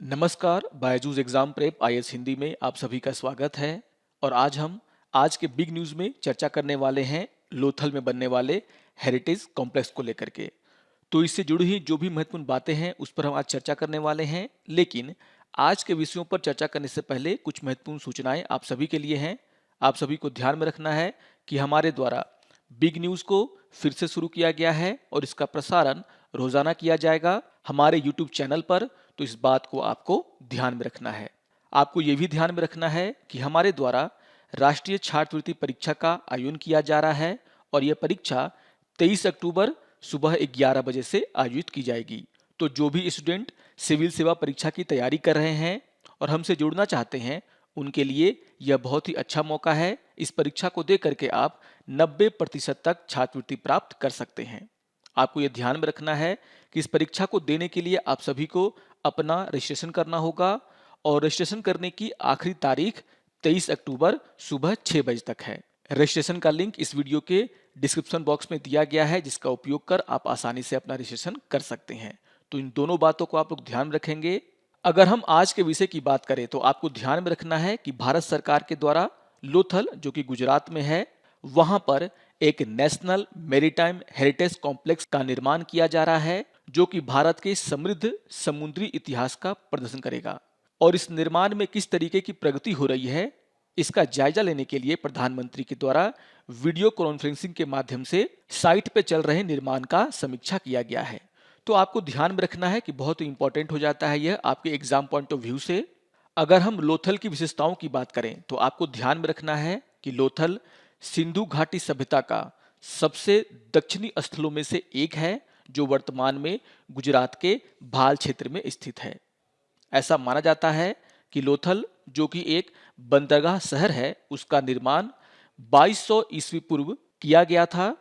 नमस्कार, Byju's exam prep IAS Hindi में आप सभी का स्वागत है। और आज हम आज के बिग न्यूज़ में चर्चा करने वाले हैं लोथल में बनने वाले हेरिटेज कॉम्प्लेक्स को लेकर के। तो इससे जुड़ी हुई जो भी महत्वपूर्ण बातें हैं उस पर हम आज चर्चा करने वाले हैं। लेकिन आज के विषयों पर चर्चा करने से पहले कुछ महत्वपूर्ण सूचनाएं आप सभी के लिए हैं। आप सभी को ध्यान में रखना है कि हमारे द्वारा बिग न्यूज़ को फिर से शुरू किया गया है और इसका प्रसारण रोजाना किया जाएगा हमारे यूट्यूब चैनल पर। तो इस बात को आपको ध्यान में रखना है। आपको ये भी ध्यान में रखना है कि हमारे द्वारा राष्ट्रीय छात्रवृत्ति परीक्षा का आयोजन किया जा रहा है और यह परीक्षा 23 अक्टूबर सुबह 11 बजे से आयोजित की जाएगी। तो जो भी स्टूडेंट सिविल सेवा परीक्षा की तैयारी कर रहे हैं और हमसे जुड़ना चाहते हैं उनके लिए यह बहुत ही अच्छा मौका है। इस परीक्षा को दे करके आप 90% तक छात्रवृत्ति प्राप्त कर सकते हैं। आपको यह ध्यान में रखना है कि इस परीक्षा को देने के लिए आप सभी को अपना रजिस्ट्रेशन करना होगा और रजिस्ट्रेशन करने की आखिरी तारीख 23 अक्टूबर सुबह 6 बजे तक है। रजिस्ट्रेशन का लिंक इस वीडियो के डिस्क्रिप्शन बॉक्स में दिया गया है, जिसका उपयोग कर आप आसानी से अपना रजिस्ट्रेशन कर सकते हैं। तो इन दोनों बातों को आप लोग ध्यान में रखेंगे। अगर हम आज के विषय की बात करें तो आपको ध्यान में रखना है कि भारत सरकार के द्वारा लोथल, जो कि गुजरात में है, वहां पर एक नेशनल मैरीटाइम हेरिटेज कॉम्प्लेक्स का निर्माण किया जा रहा है, जो कि भारत के समृद्ध समुद्री इतिहास का प्रदर्शन करेगा। और इस निर्माण में किस तरीके की प्रगति हो रही है, इसका जायजा लेने के लिए प्रधानमंत्री के द्वारा वीडियो कॉन्फ्रेंसिंग के माध्यम से साइट पे चल रहे निर्माण का समीक्षा किया गया है। तो आपको ध्यान में रखना है कि बहुत ही इंपॉर्टेंट हो जाता है यह आपके एग्जाम पॉइंट ऑफ व्यू से। अगर हम लोथल की विशेषताओं की बात करें तो आपको ध्यान में रखना है कि लोथल सिंधु घाटी सभ्यता का सबसे दक्षिणी स्थलों में से एक है, जो वर्तमान में गुजरात के भाल क्षेत्र में स्थित है। ऐसा माना जाता है कि लोथल, जो कि एक बंदरगाह शहर है, उसका निर्माण 2200 ईस्वी पूर्व किया गया था।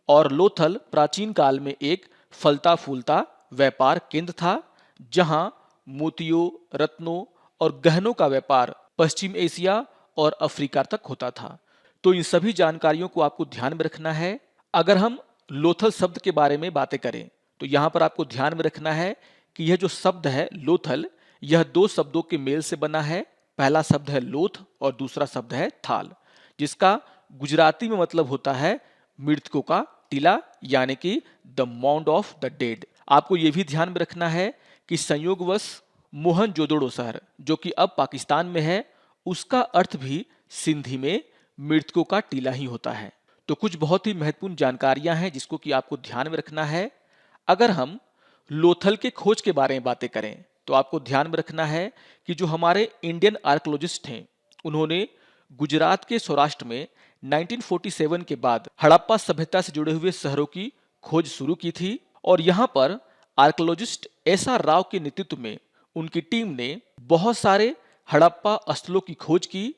और लोथल प्राचीन काल में एक फलता फूलता व्यापार केंद्र था, जहां मोतियों, रत्नों और गहनों का व्यापार पश्चिम एशिया और अफ्रीका तक होता था। तो इन सभी जानकारियों को आपको ध्यान में रखना है। अगर हम लोथल शब्द के बारे में बातें करें तो यहां पर आपको ध्यान में रखना है कि यह जो शब्द है लोथल, यह दो शब्दों के मेल से बना है। पहला शब्द है लोथ और दूसरा शब्द है थाल, जिसका गुजराती में मतलब होता है मृतकों का टीला, यानी कि the mound of the dead. आपको यह भी ध्यान में रखना है कि संयोगवश मोहनजोदड़ो शहर, जो कि अब पाकिस्तान में है, उसका अर्थ भी सिंधी में मृतकों का टीला ही होता है। तो कुछ बहुत ही महत्वपूर्ण जानकारियां हैं जिसको कि आपको ध्यान में रखना है। अगर हम लोथल के खोज के बारे में बातें करें तो आपको ध्यान में रखना है कि जो हमारे इंडियन आर्कियोलॉजिस्ट हैं, उन्होंने गुजरात के सौराष्ट्र में 1947 के बाद हड़प्पा सभ्यता से जुड़े हुए शहरों की खोज शुरू की थी। और यहां पर आर्कियोलॉजिस्ट एसआर राव के नेतृत्व में उनकी टीम ने बहुत सारे हड़प्पा स्थलों की खोज की,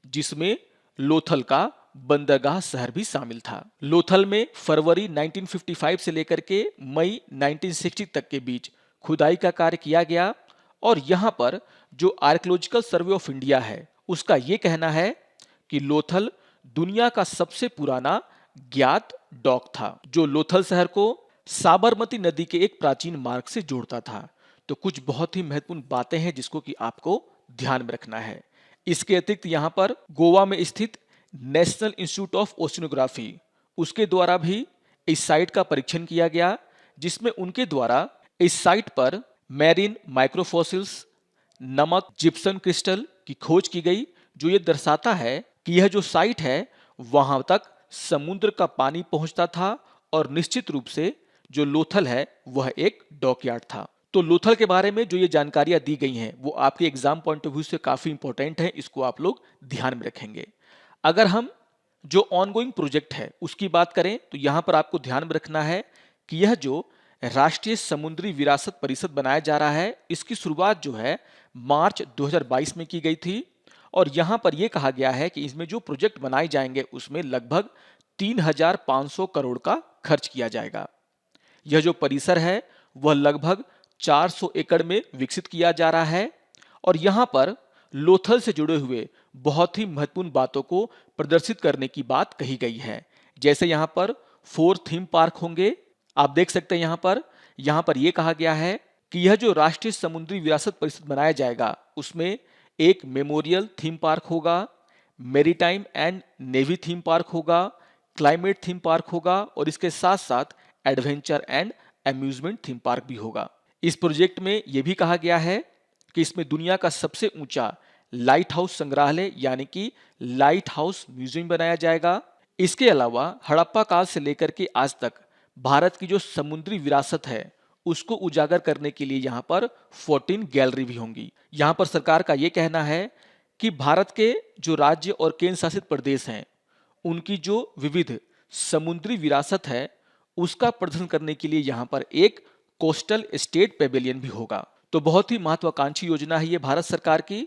जिसमें लोथल का बंदरगाह शहर भी शामिल था। लोथल में फरवरी 1955 से लेकर के मई 1960 तक के बीच खुदाई का कार्य किया गया। और यहां पर जो आर्कियोलॉजिकल सर्वे ऑफ इंडिया है, उसका यह कहना है कि लोथल दुनिया का सबसे पुराना ज्ञात डॉक था, जो लोथल शहर को साबरमती नदी के एक प्राचीन मार्ग से जोड़ता था। तो कुछ बहुत ही महत्वपूर्ण बातें हैं जिसको कि आपको ध्यान में रखना है। इसके अतिरिक्त यहाँ पर गोवा में स्थित नेशनल इंस्टीट्यूट ऑफ ओशिनोग्राफी, उसके द्वारा भी इस साइट का परीक्षण किया गया, जिसमें उनके द्वारा इस साइट पर मैरीन माइक्रोफॉसिल्स, नमक जिप्सन क्रिस्टल की खोज की गई, जो ये दर्शाता है कि यह जो साइट है वहां तक समुद्र का पानी पहुंचता था और निश्चित रूप से जो लोथल है वह एक डॉकयार्ड था। तो लोथल के बारे में जो ये जानकारियां दी गई हैं वो आपके एग्जाम पॉइंट ऑफ व्यू से काफी इंपॉर्टेंट है, इसको आप लोग ध्यान में रखेंगे। अगर हम जो ऑनगोइंग प्रोजेक्ट है उसकी बात करें तो यहां पर आपको ध्यान में रखना है कि यह जो राष्ट्रीय समुद्री विरासत परिषद बनाया जा रहा है, इसकी शुरुआत जो है मार्च 2022 में की गई थी। और यहां पर यह कहा गया है कि इसमें जो प्रोजेक्ट बनाए जाएंगे उसमें लगभग 3,500 करोड़ का खर्च किया जाएगा। यह जो परिसर है वह लगभग 400 एकड़ में विकसित किया जा रहा है। और यहां पर लोथल से जुड़े हुए बहुत ही महत्वपूर्ण बातों को प्रदर्शित करने की बात कही गई है। जैसे यहां पर 4 थीम पार्क होंगे, आप देख सकते हैं। यहां पर यह कहा गया है कि यह जो राष्ट्रीय समुद्री विरासत परिषद बनाया जाएगा उसमें एक मेमोरियल थीम पार्क होगा, maritime and navy theme park होगा, क्लाइमेट थीम पार्क होगा और इसके साथ साथ adventure and amusement theme park भी होगा। इस प्रोजेक्ट में यह भी कहा गया है कि इसमें दुनिया का सबसे ऊंचा लाइट हाउस संग्रहालय यानी कि लाइट हाउस म्यूजियम बनाया जाएगा। इसके अलावा हड़प्पा काल से लेकर के आज तक भारत की जो समुद्री विरासत है उसको उजागर करने के लिए यहाँ पर 14 गैलरी भी होंगी। यहाँ पर सरकार का ये कहना है कि भारत के जो राज्य और केंद्र शासित प्रदेश हैं उनकी जो विविध समुद्री विरासत है उसका प्रदर्शन करने के लिए यहाँ पर एक कोस्टल स्टेट पेविलियन भी होगा। तो बहुत ही महत्वाकांक्षी योजना है ये भारत सरकार की।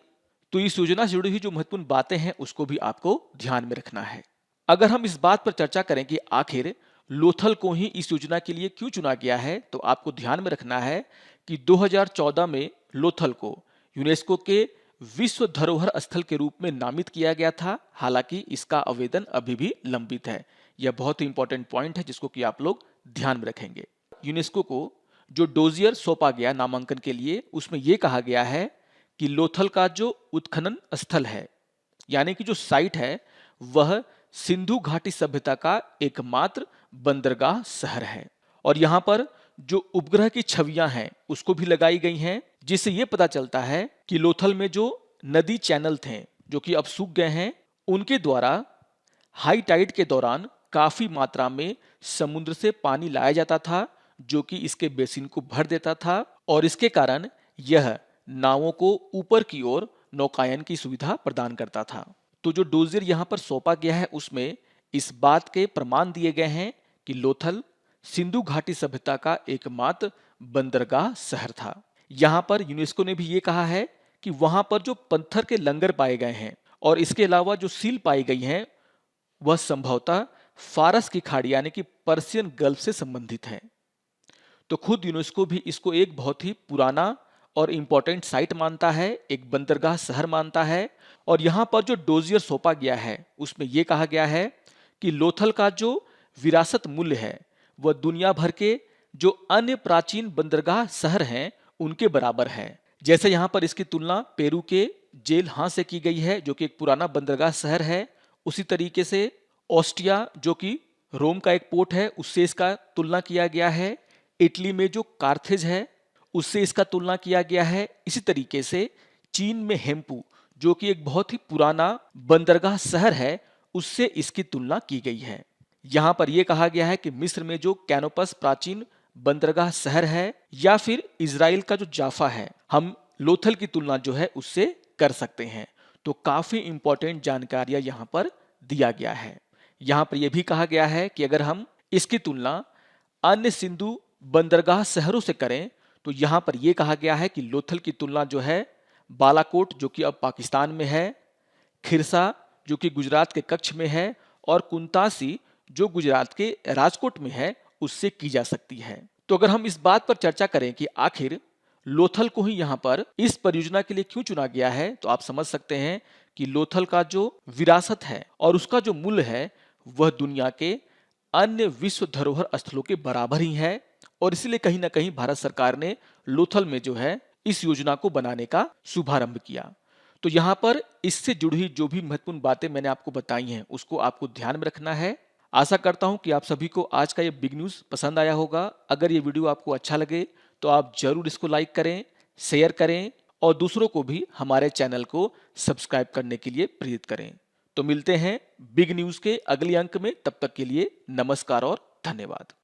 तो इस योजना से जुड़ी हुई जो महत्वपूर्ण बातें हैं उसको भी आपको ध्यान में रखना है। अगर हम इस बात पर चर्चा करें कि आखिर लोथल को ही इस योजना के लिए क्यों चुना गया है, तो आपको ध्यान में रखना है कि 2014 में लोथल को यूनेस्को के विश्व धरोहर स्थल के रूप में नामित किया गया था। हालांकि इसका आवेदन अभी भी लंबित है। यह बहुत ही इंपॉर्टेंट पॉइंट है जिसको कि आप लोग ध्यान में रखेंगे। यूनेस्को को जो डोजियर सौंपा गया नामांकन के लिए उसमें यह कहा गया है कि लोथल का जो उत्खनन स्थल है यानी कि जो साइट है वह सिंधु घाटी सभ्यता का एकमात्र बंदरगाह शहर है। और यहां पर जो उपग्रह की छवियां हैं उसको भी लगाई गई हैं जिससे यह पता चलता है कि लोथल में जो नदी चैनल थे जो कि अब सूख गए हैं उनके द्वारा हाई टाइड के दौरान काफी मात्रा में समुद्र से पानी लाया जाता था जो कि इसके बेसिन को भर देता था और इसके कारण यह नावों को ऊपर की ओर नौकायन की सुविधा प्रदान करता था। तो जो डोजियर यहाँ पर सौंपा गया है उसमें इस बात के प्रमाण दिए गए हैं कि लोथल सिंधु घाटी सभ्यता का एकमात्र बंदरगाह शहर था। यहाँ पर यूनेस्को ने भी ये कहा है कि वहां पर जो पत्थर के लंगर पाए गए हैं और इसके अलावा जो सील पाई गई हैं वह संभवतः फारस की खाड़ी यानी कि पर्शियन गल्फ से संबंधित है। तो खुद यूनेस्को भी इसको एक बहुत ही पुराना और इंपॉर्टेंट साइट मानता है, एक बंदरगाह शहर मानता है। और यहाँ पर जो डोजियर सौंपा गया है उसमें यह कहा गया है कि लोथल का जो विरासत मूल्य है वह दुनिया भर के जो अन्य प्राचीन बंदरगाह शहर हैं उनके बराबर है। जैसे यहाँ पर इसकी तुलना पेरू के जेल हाँ से की गई है जो कि एक पुराना बंदरगाह शहर है, उसी तरीके से ऑस्ट्रिया जो कि रोम का एक पोर्ट है उससे इसका तुलना किया गया है। इटली में जो कार्थेज है उससे इसका तुलना किया गया है। इसी तरीके से चीन में हेम्पू जो कि एक बहुत ही पुराना बंदरगाह शहर है उससे इसकी तुलना की गई है। यहां पर यह कहा गया है कि मिस्र में जो कैनोपस प्राचीन बंदरगाह शहर है या फिर इजराइल का जो जाफा है हम लोथल की तुलना जो है उससे कर सकते हैं। तो काफी इंपॉर्टेंट जानकारियां यहां पर दिया गया है। यहां पर यह भी कहा गया है कि अगर हम इसकी तुलना अन्य सिंधु बंदरगाह शहरों से करें तो यहां पर यह कहा गया है कि लोथल की तुलना जो है बालाकोट जो कि अब पाकिस्तान में है, खिरसा जो कि गुजरात के कच्छ में है और कुंतासी जो गुजरात के राजकोट में है उससे की जा सकती है। तो अगर हम इस बात पर चर्चा करें कि आखिर लोथल को ही यहाँ पर इस परियोजना के लिए क्यों चुना गया है तो आप समझ सकते हैं कि लोथल का जो विरासत है और उसका जो मूल्य है वह दुनिया के अन्य विश्व धरोहर स्थलों के बराबर ही है। और इसलिए कहीं ना कहीं भारत सरकार ने लोथल में जो है इस योजना को बनाने का शुभारंभ किया। तो यहाँ पर इससे जुड़ी हुई जो भी महत्वपूर्ण बातें मैंने आपको बताई हैं उसको आपको ध्यान में रखना है। आशा करता हूं कि आप सभी को आज का ये बिग न्यूज़ पसंद आया होगा। अगर ये वीडियो आपको अच्छा लगे तो आप जरूर इसको लाइक करें, शेयर करें और दूसरों को भी हमारे चैनल को सब्सक्राइब करने के लिए प्रेरित करें। तो मिलते हैं बिग न्यूज़ के अगले अंक में, तब तक के लिए नमस्कार और धन्यवाद।